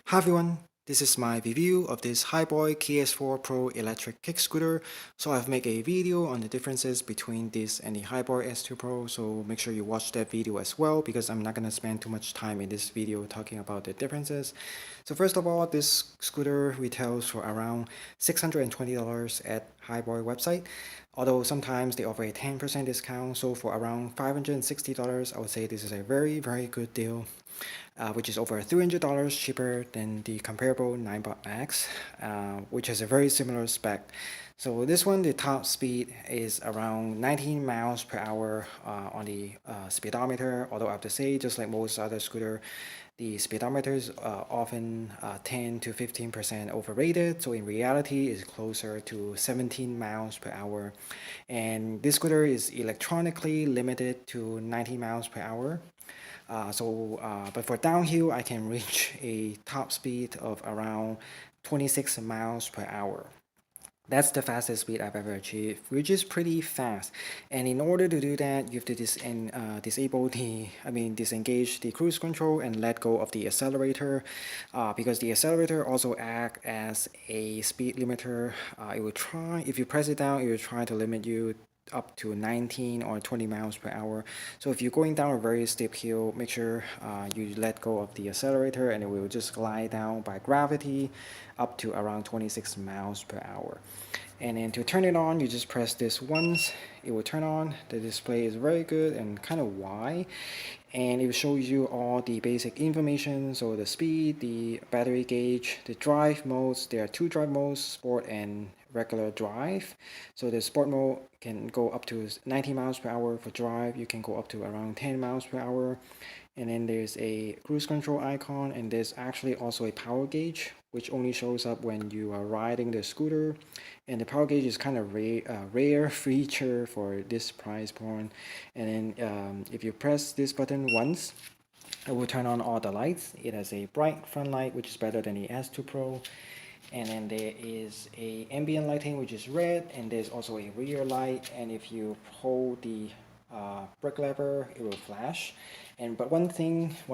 Hi everyone, this is my review of this Hiboy KS4 Pro electric kick scooter. So I've made a video on the differences between this and the Hiboy S2 Pro, so make sure you watch that video as well because I'm not going to spend too much time in this video talking about the differences. So first of all, this scooter retails for around $620 at Hiboy website, although sometimes they offer a 10% discount, so for around $560 I would say this is a very good deal. Which is over $300 cheaper than the comparable Ninebot Max, which has a very similar spec. So this one, the top speed is around 19 miles per hour on the speedometer, although I have to say, just like most other scooter, the speedometers often 10 to 15% overrated, so in reality it's closer to 17 miles per hour. And this scooter is electronically limited to 90 miles per hour. But for downhill, I can reach a top speed of around 26 miles per hour. That's the fastest speed I've ever achieved, which is pretty fast. And in order to do that, you have to disengage the cruise control and let go of the accelerator, because the accelerator also acts as a speed limiter. If you press it down, it will try to limit you up to 19 or 20 miles per hour. So if you're going down a very steep hill, make sure you let go of the accelerator and it will just glide down by gravity up to around 26 miles per hour. And then to turn it on, you just press this once, it will turn on. The display is very good and kind of wide, and it will show you all the basic information, so the speed, the battery gauge, the drive modes. There are two drive modes, sport and regular drive. So the sport mode can go up to 90 miles per hour. For drive, you can go up to around 10 miles per hour. And then there's a cruise control icon, and there's actually also a power gauge, which only shows up when you are riding the scooter. And the power gauge is kind of rare feature for this price point. And then if you press this button once, it will turn on all the lights. It has a bright front light, which is better than the S2 Pro. And then there is a ambient lighting, which is red, and there's also a rear light. And if you hold the brake lever, it will flash. But one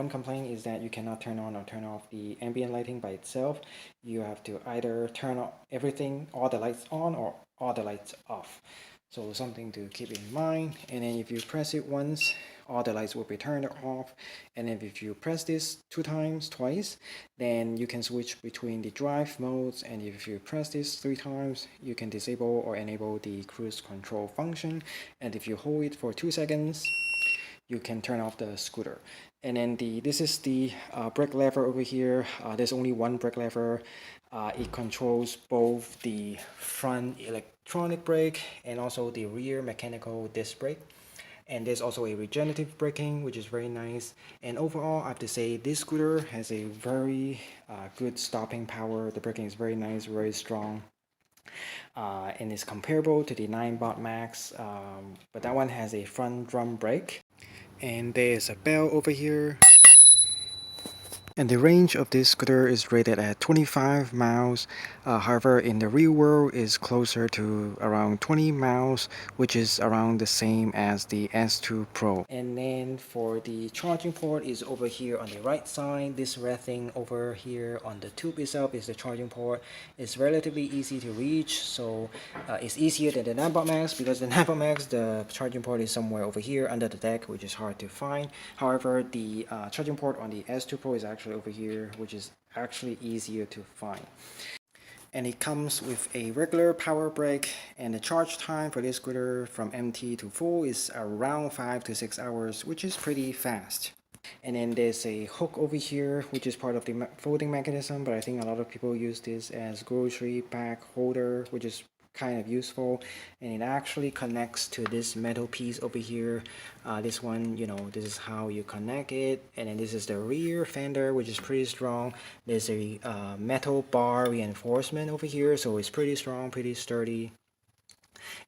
complaint is that you cannot turn on or turn off the ambient lighting by itself. You have to either turn on everything, all the lights on, or all the lights off. So something to keep in mind. And then if you press it once, all the lights will be turned off. And then if you press this twice, then you can switch between the drive modes. And if you press this 3 times, you can disable or enable the cruise control function. And if you hold it for 2 seconds, you can turn off the scooter. And then this is the brake lever over here. There's only one brake lever. It controls both the front electronic brake and also the rear mechanical disc brake. And there's also a regenerative braking, which is very nice. And overall, I have to say this scooter has a very good stopping power. The braking is very nice, very strong. And it's comparable to the Ninebot Max, but that one has a front drum brake. And there's a bell over here. And the range of this scooter is rated at 25 miles. However, in the real world is closer to around 20 miles, which is around the same as the S2 Pro. And then for the charging port is over here on the right side. This red thing over here on the tube itself is the charging port. It's relatively easy to reach, so it's easier than the Ninebot Max, because the Ninebot Max, the charging port is somewhere over here under the deck, which is hard to find. However, the charging port on the S2 Pro is actually over here, which is actually easier to find. And it comes with a regular power brick, and the charge time for this scooter from empty to full is around 5 to 6 hours, which is pretty fast. And then there's a hook over here, which is part of the folding mechanism, but I think a lot of people use this as grocery bag holder, which is kind of useful. And it actually connects to this metal piece over here. This one, this is how you connect it. And then this is the rear fender, which is pretty strong. There's a metal bar reinforcement over here, so it's pretty strong, pretty sturdy.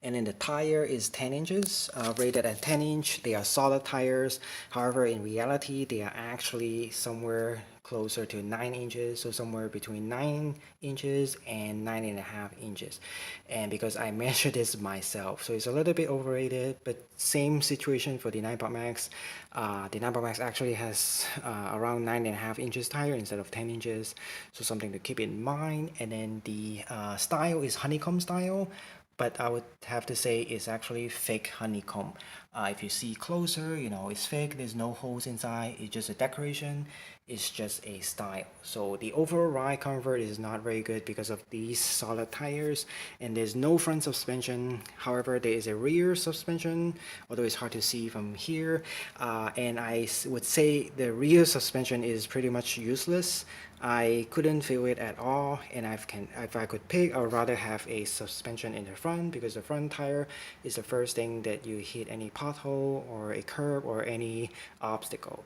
And then the tire is 10 inches, rated at 10 inch. They are solid tires. However, in reality, they are actually somewhere closer to 9 inches, so somewhere between 9 inches and 9.5 inches. And because I measured this myself, so it's a little bit overrated, but same situation for the Ninebot Max. The Ninebot Max actually has around 9.5 inches tire instead of 10 inches, so something to keep in mind. And then the style is honeycomb style, but I would have to say it's actually fake honeycomb. If you see closer, you know, it's fake. There's no holes inside. It's just a decoration. It's just a style. So the overall ride comfort is not very good because of these solid tires, and there's no front suspension. However, there is a rear suspension, although it's hard to see from here. And I would say the rear suspension is pretty much useless. I couldn't feel it at all, and if I could pick, I would rather have a suspension in the front, because the front tire is the first thing that you hit any pothole or a curb or any obstacle.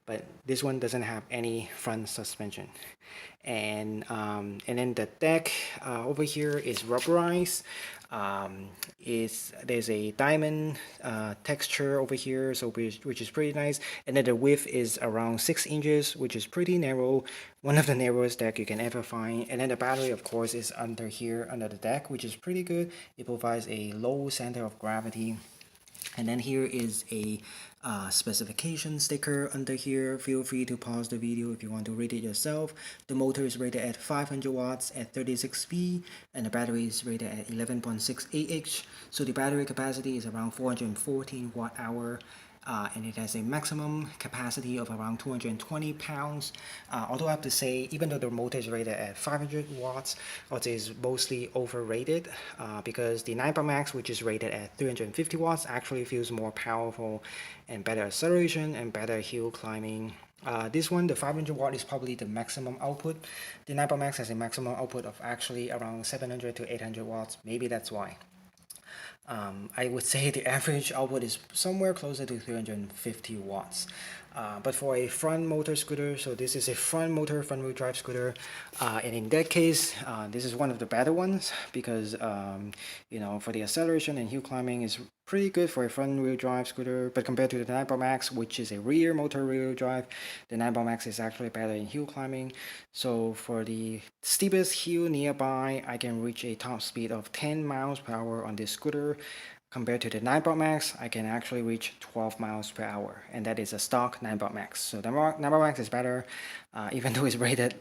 But this one doesn't have any front suspension. And then the deck over here is rubberized. There's a diamond texture over here, so which is pretty nice. And then the width is around 6 inches, which is pretty narrow, one of the narrowest deck you can ever find. And then the battery, of course, is under here under the deck, which is pretty good. It provides a low center of gravity. And then here is a specification sticker under here. Feel free to pause the video if you want to read it yourself. The motor is rated at 500 watts at 36 speed, and the battery is rated at 11.6 Ah. So the battery capacity is around 414 watt-hour. And it has a maximum capacity of around 220 pounds. Although I have to say, even though the motor is rated at 500 watts, I would say it's mostly overrated, because the Ninebot Max, which is rated at 350 watts, actually feels more powerful and better acceleration and better hill climbing. This one, the 500 watt, is probably the maximum output. The Ninebot Max has a maximum output of actually around 700 to 800 watts. Maybe that's why. I would say the average output is somewhere closer to 350 watts. But for a front motor scooter, so this is a front motor, front wheel drive scooter, and in that case, this is one of the better ones, because you know, for the acceleration and hill climbing is pretty good for a front wheel drive scooter. But compared to the Ninebot Max, which is a rear motor rear drive, the Ninebot Max is actually better in hill climbing. So for the steepest hill nearby, I can reach a top speed of 10 miles per hour on this scooter. Compared to the Ninebot Max, I can actually reach 12 miles per hour, and that is a stock Ninebot Max. So the Ninebot Max is better, even though it's rated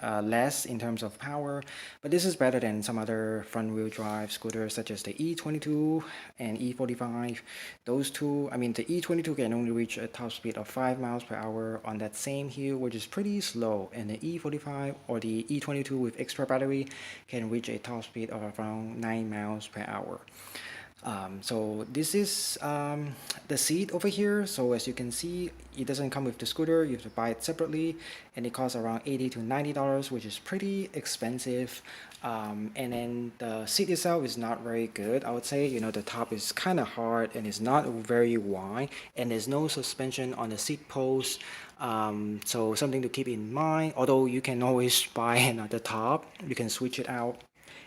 less in terms of power. But this is better than some other front-wheel drive scooters, such as the E22 and E45. Those two, I mean, the E22 can only reach a top speed of 5 miles per hour on that same hill, which is pretty slow. And the E45 or the E22 with extra battery can reach a top speed of around 9 miles per hour. So this is the seat over here. So as you can see, it doesn't come with the scooter. You have to buy it separately, and it costs around $80 to $90, which is pretty expensive. And then the seat itself is not very good, I would say. You know, the top is kind of hard and it's not very wide, and there's no suspension on the seat post. So something to keep in mind. Although you can always buy another top, you can switch it out.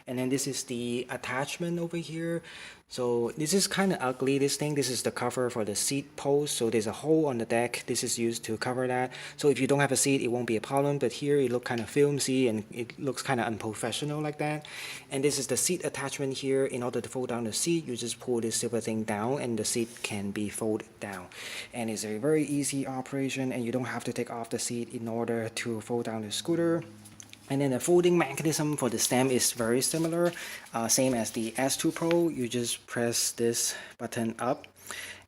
And then this is the attachment over here. So this is kind of ugly, this thing. This is the cover for the seat post. So there's a hole on the deck. This is used to cover that. So if you don't have a seat, it won't be a problem. But here it looks kind of filmy and it looks kind of unprofessional like that. And this is the seat attachment here. In order to fold down the seat, you just pull this silver thing down and the seat can be folded down. And it's a very easy operation, and you don't have to take off the seat in order to fold down the scooter. And then the folding mechanism for the stem is very similar, same as the S2 Pro. You just press this button up,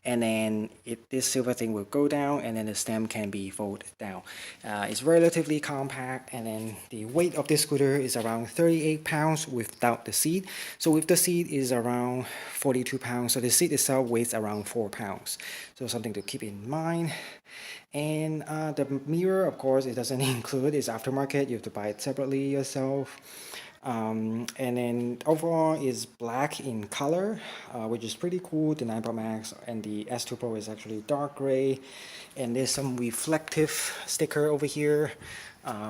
and then this silver thing will go down, and then the stem can be folded down. It's relatively compact, and then the weight of this scooter is around 38 pounds without the seat. So with the seat is around 42 pounds. So the seat itself weighs around 4 pounds. So something to keep in mind. And the mirror, of course, it doesn't include. It's aftermarket. You have to buy it separately yourself. And then overall is black in color, which is pretty cool. The Ninebot Max and the S2 Pro is actually dark gray. And there's some reflective sticker over here.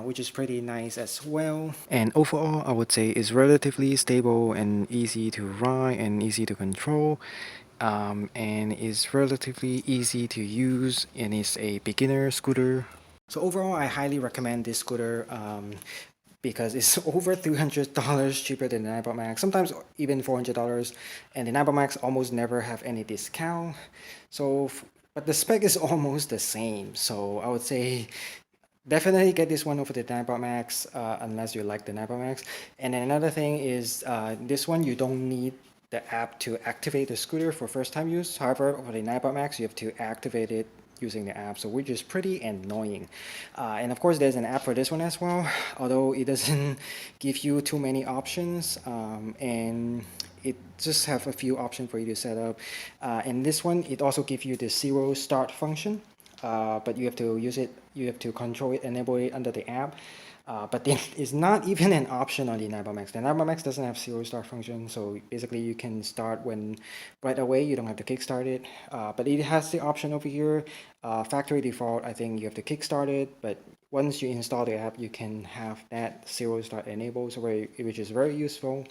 which is pretty nice as well. And overall, I would say it's relatively stable and easy to ride and easy to control. And it's relatively easy to use, and it's a beginner scooter. So overall, I highly recommend this scooter because it's over $300 cheaper than the Ninebot Max, sometimes even $400, and the Ninebot Max almost never have any discount. So, but the spec is almost the same. So I would say definitely get this one over the Ninebot Max unless you like the Ninebot Max. And then another thing is this one you don't need the app to activate the scooter for first time use. However, for the Ninebot Max, you have to activate it using the app, so which is pretty annoying. And of course, there's an app for this one as well, although it doesn't give you too many options, and it just have a few options for you to set up. And this one, it also gives you the zero start function, but you have to use it, you have to control it, enable it under the app. But then it's not even an option on the Ninebot Max. The Ninebot Max doesn't have zero start function, so basically you can start when right away. You don't have to kickstart it. But it has the option over here. Factory default, I think you have to kickstart it. But once you install the app, you can have that zero start enabled, so which is very useful.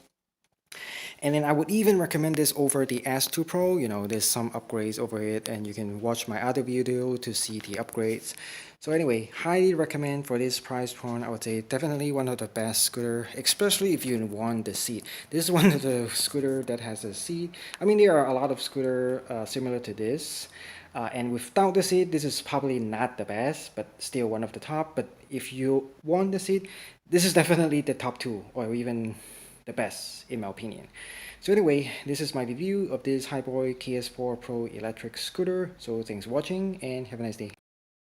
And then I would even recommend this over the S2 Pro. You know, there's some upgrades over it, and you can watch my other video to see the upgrades. So anyway, highly recommend for this price point. I would say definitely one of the best scooter, especially if you want the seat. This is one of the scooter that has a seat. I mean, there are a lot of scooter similar to this. And without the seat, this is probably not the best, but still one of the top. But if you want the seat, this is definitely the top two, or even the best in my opinion. So anyway, this is my review of this Hiboy KS4 Pro electric scooter. So thanks for watching and have a nice day.